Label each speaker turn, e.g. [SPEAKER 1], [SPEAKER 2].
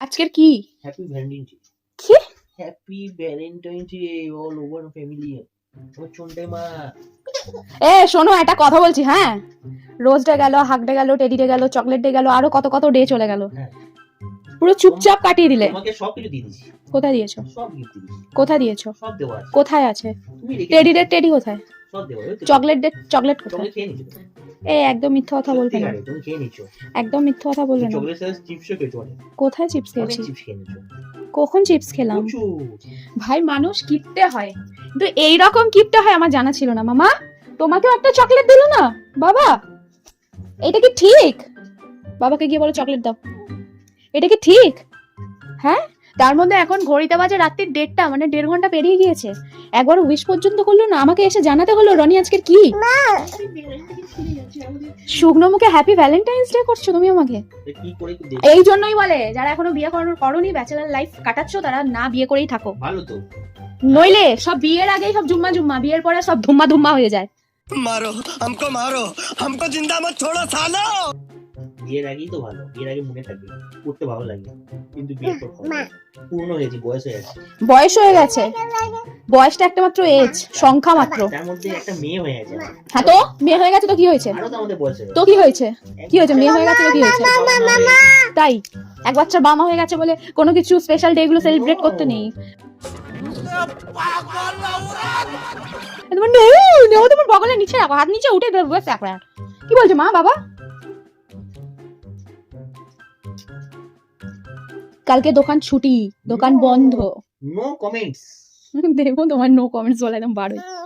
[SPEAKER 1] আজকের কি?
[SPEAKER 2] Happy Valentine day.
[SPEAKER 1] কি?
[SPEAKER 2] Happy Valentine day all over family. ও চন্ডে মা।
[SPEAKER 1] শোনো, একটা কথা বলছি। হ্যাঁ, রোজ ডে গেল, হাক ডে গেল, টেডি ডে গেল, চকলেট ডে গেল, আরো কত কত ডে চলে গেল।
[SPEAKER 2] হ্যাঁ।
[SPEAKER 1] পুরো চুপচাপ কাটিয়ে দিলে।
[SPEAKER 2] তোমাকে সব কিছু দিয়ে দিয়েছি।
[SPEAKER 1] কোথায় দিয়েছো?
[SPEAKER 2] সব গিফট দিয়েছি।
[SPEAKER 1] কোথায় দিয়েছো?
[SPEAKER 2] সব দেওয়া আছে।
[SPEAKER 1] কোথায় আছে?
[SPEAKER 2] তুমি রেখে
[SPEAKER 1] টেডি ডে টেডি কোথায়?
[SPEAKER 2] সব দেওয়া আছে।
[SPEAKER 1] চকলেট ডে চকলেট কোথায়?
[SPEAKER 2] চকলেট খেয়ে নিছো তুমি।
[SPEAKER 1] একদম মিথ্যা কথা বলবে না।
[SPEAKER 2] তুমি খেয়ে নিছো।
[SPEAKER 1] একদম মিথ্যা কথা বলবে না।
[SPEAKER 2] চকলেট সাথে চিপসও খেয়েছো অনেক।
[SPEAKER 1] কোথায় চিপস
[SPEAKER 2] অনেক
[SPEAKER 1] খেয়েছি?
[SPEAKER 2] চিপস খেয়ে নিছো।
[SPEAKER 1] কখন চিপস খেলাম?
[SPEAKER 2] প্রচুর।
[SPEAKER 1] ভাই, মানুষ কিপটে হয়, কিন্তু এইরকম কিপটে হয় আমার জানা ছিল না। মামা, তোমাকেও একটা চকলেট দিল না বাবা? এটা কি ঠিক? বাবাকে গিয়ে বলো চকলেট দাও। এটা কি ঠিক? হ্যাঁ, তার মধ্যে এখন ঘড়িতে বাজে রাত্রির 1:30, মানে 1.5 ঘন্টা পেরিয়ে গিয়েছে। একবারও উইশ পর্যন্ত করলো না। আমাকে এসে জানাতে হলো রনি আজকের কি। শুকনো মুখে হ্যাপি ভ্যালেন্টাইন্স ডে করছো তুমি আমাকে। এই জন্যই বলে যারা এখনো বিয়ে করোনি, ব্যাচেলার লাইফ কাটাচ্ছো, তারা না বিয়ে করেই থাকো।
[SPEAKER 2] ভালো তো।
[SPEAKER 1] নইলে সব বিয়ের আগেই সব জুম্মা, বিয়ের পরে সব ধুম্মা হয়ে যায়।
[SPEAKER 3] মারো हमको जिंदा मत छोड़ो सालो।
[SPEAKER 2] বিয়ের আগেই তো ভালো, বিয়ের আগে মনে থাকবে, করতে ভালো লাগে, কিন্তু বিয়ের পর পূর্ণ হয়েছে, বয়স হয়ে গেছে।
[SPEAKER 1] বয়স হয়ে গেছে? বয়সটা একটা মাত্র এজ, সংখ্যা মাত্র।
[SPEAKER 2] তার মধ্যে একটা মেয়ে হয়ে গেছে।
[SPEAKER 1] হ্যাঁ, তো মেয়ে হয়ে গেছে তো কি হয়েছে?
[SPEAKER 2] আরো তো আমাদের বয়স হয়ে
[SPEAKER 1] তো কি হয়েছে? কি হয়েছে? মেয়ে হয়ে গেছে তো কি হয়েছে? তাই এক বাচ্চার বাবা হয়ে গেছে বলে কোনো কিছু স্পেশাল ডে গুলো সেলিব্রেট করতে নেই? তোমার বগলের নিচে রাখো, হাত নিচে উঠে বসে একবার। কি বলছো মা বাবা? কালকে দোকান ছুটি, দোকান বন্ধ।
[SPEAKER 2] No comments.
[SPEAKER 1] দেখো তোমার নো কমেন্টস বলে একদম বারোই।